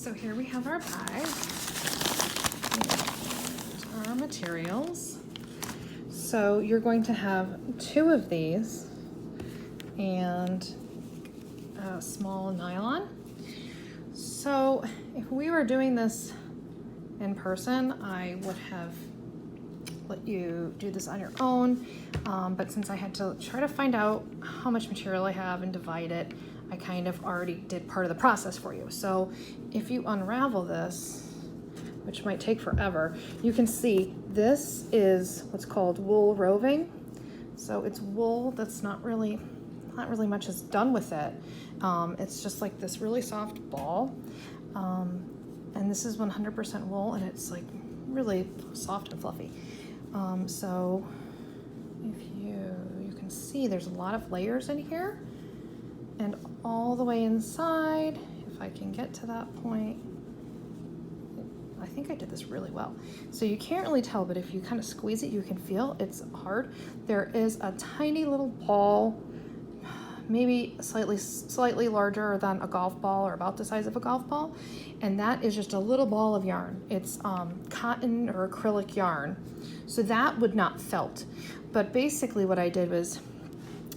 So here we have our bag. Here's our materials. So you're going to have 2 of these and a small nylon. So if we were doing this in person, I would have let you do this on your own, but since I had to try to find out how much material I have and divide it, I kind of already did part of the process for you. So if you unravel this, which might take forever, you can see this is what's called wool roving. So it's wool that's not really much is done with it. It's just like this really soft ball. And this is 100% wool, and it's like really soft and fluffy. So if you can see there's a lot of layers in here, and all the way inside, if I can get to that point, I think I did this really well. So you can't really tell, but if you kind of squeeze it, you can feel it's hard. There is a tiny little ball, maybe slightly larger than a golf ball or about the size of a golf ball. And that is just a little ball of yarn. It's cotton or acrylic yarn. So that would not felt. But basically what I did was,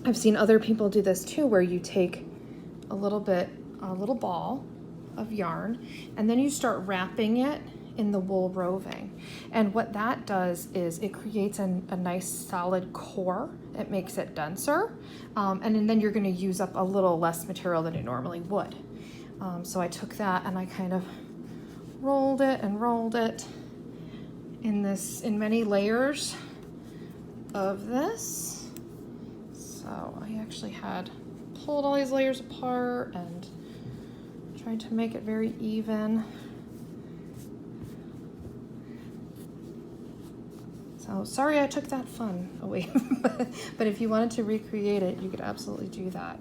I've seen other people do this too, where you take a little ball of yarn, and then you start wrapping it in the wool roving. And what that does is it creates a nice solid core. It makes it denser. And then you're gonna use up a little less material than you normally would. So I took that and I kind of rolled it in many layers of this. So I actually had pulled all these layers apart and tried to make it very even. So sorry I took that fun away, but if you wanted to recreate it, you could absolutely do that.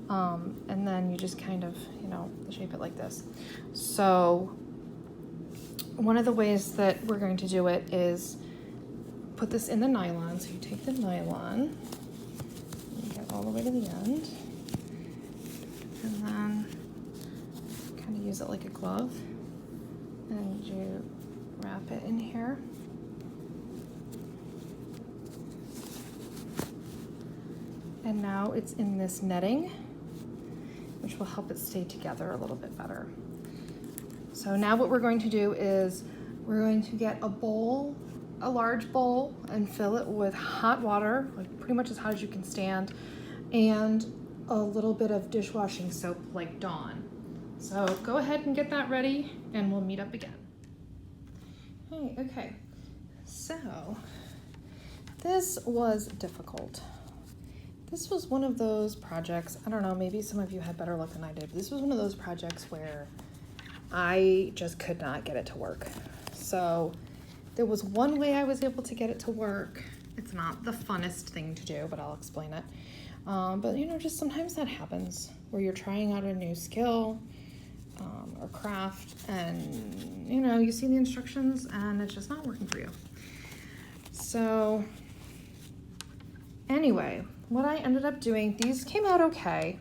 And then you just kind of, shape it like this. So one of the ways that we're going to do it is put this in the nylon. So you take the nylon, you get all the way to the end, and then kind of use it like a glove, and you wrap it in here. And now it's in this netting, which will help it stay together a little bit better. So now what we're going to do is we're going to get a large bowl, and fill it with hot water, like pretty much as hot as you can stand, and a little bit of dishwashing soap like Dawn. So go ahead and get that ready, and we'll meet up again. Hey, okay, so this was difficult. This was one of those projects, I don't know, maybe some of you had better luck than I did, but this was one of those projects where I just could not get it to work. So there was one way I was able to get it to work. It's not the funnest thing to do, but I'll explain it. But just sometimes that happens where you're trying out a new skill or craft, and you see the instructions and it's just not working for you. So anyway, what I ended up doing, these came out okay.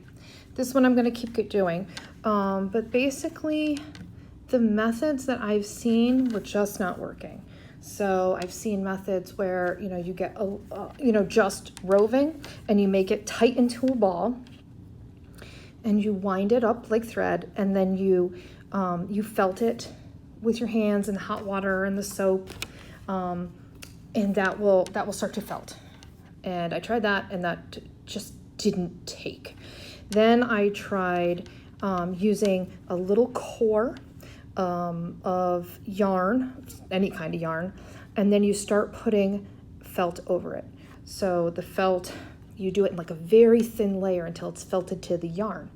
This one I'm gonna keep doing. But basically the methods that I've seen were just not working. So I've seen methods where, you get, just roving, and you make it tight into a ball, and you wind it up like thread, and then you felt it with your hands in hot water and the soap, and that will start to felt. And I tried that, and that just didn't take. Then I tried using a little core of yarn, any kind of yarn, and then you start putting felt over it. So the felt, you do it in like a very thin layer until it's felted to the yarn.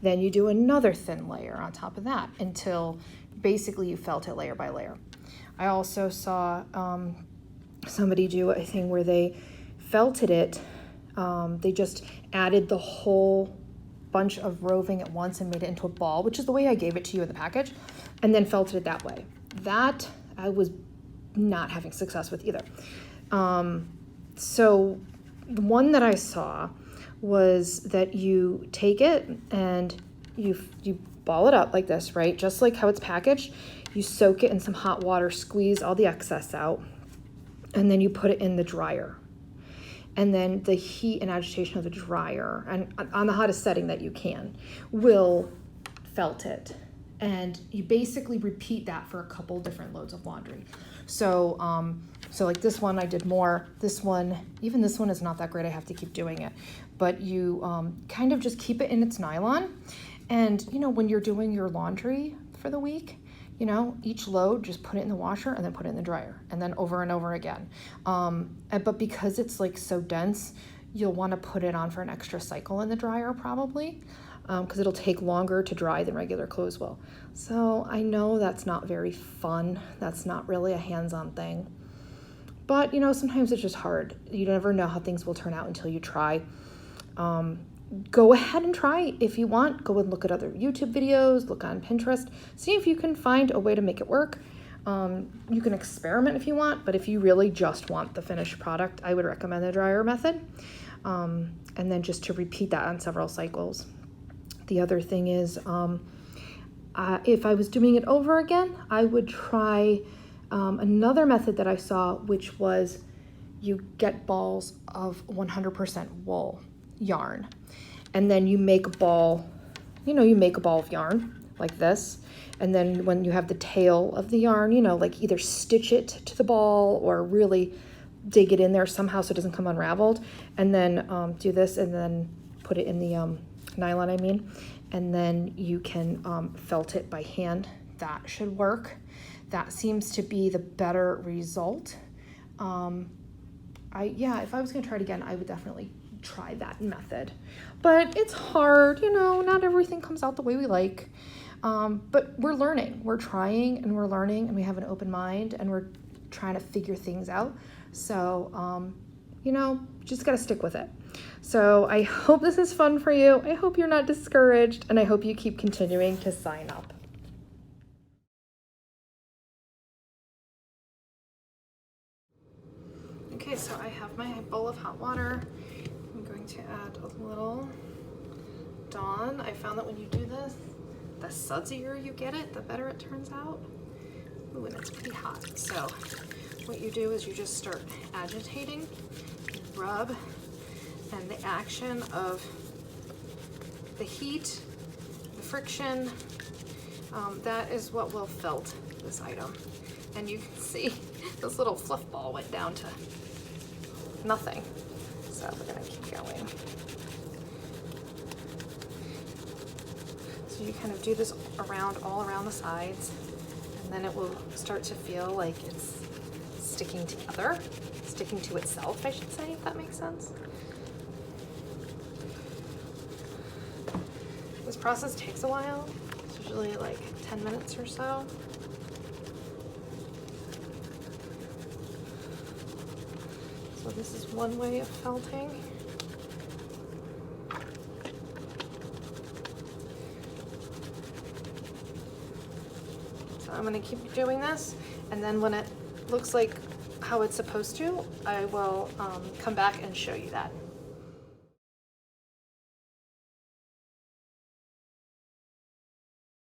Then you do another thin layer on top of that until basically you felt it layer by layer. I also saw somebody do a thing where they felted it, they just added the whole bunch of roving at once and made it into a ball, which is the way I gave it to you in the package, and then felted it that way. That I was not having success with either. So the one that I saw was that you take it and you ball it up like this, right? Just like how it's packaged. You soak it in some hot water, squeeze all the excess out, and then you put it in the dryer. And then the heat and agitation of the dryer, and on the hottest setting that you can, will felt it. And you basically repeat that for a couple different loads of laundry. So, so like this one I did more. This one, even this one is not that great. I have to keep doing it. But you kind of just keep it in its nylon. And, you know, when you're doing your laundry for the week, you know, each load, just put it in the washer and then put it in the dryer, and then over and over again. But because it's like so dense, you'll want to put it on for an extra cycle in the dryer probably, because it'll take longer to dry than regular clothes will. So I know that's not very fun. That's not really a hands-on thing. But, you know, sometimes it's just hard. You never know how things will turn out until you try. Go ahead and try if you want. Go and look at other YouTube videos, look on Pinterest, see if you can find a way to make it work. You can experiment if you want, but if you really just want the finished product, I would recommend the dryer method. And then just to repeat that on several cycles. The other thing is, if I was doing it over again, I would try another method that I saw, which was you get balls of 100% wool yarn. And then you make a ball, you know, you make a ball of yarn like this. And then when you have the tail of the yarn, you know, like either stitch it to the ball or really dig it in there somehow so it doesn't come unraveled. And then do this and then put it in the nylon, I mean. And then you can felt it by hand. That should work. That seems to be the better result. Yeah, if I was gonna try it again, I would definitely try that method. But it's hard, you know, not everything comes out the way we like. But we're learning, we're trying and we're learning, and we have an open mind and we're trying to figure things out. So, you know, just gotta stick with it. So I hope this is fun for you. I hope you're not discouraged, and I hope you keep continuing to sign up. Okay, so I have my bowl of hot water. I'm going to add a little Dawn. I found that when you do this, the sudzier you get it, the better it turns out. Ooh, and it's pretty hot. So what you do is you just start agitating, rub, and the action of the heat, the friction, that is what will felt this item. And you can see this little fluff ball went down to nothing. So we're gonna keep going. So you kind of do this around, all around the sides, and then it will start to feel like it's sticking together, sticking to itself, I should say, if that makes sense. This process takes a while. It's usually like 10 minutes or so. So this is one way of felting. So I'm gonna keep doing this, and then when it looks like how it's supposed to, I will come back and show you that.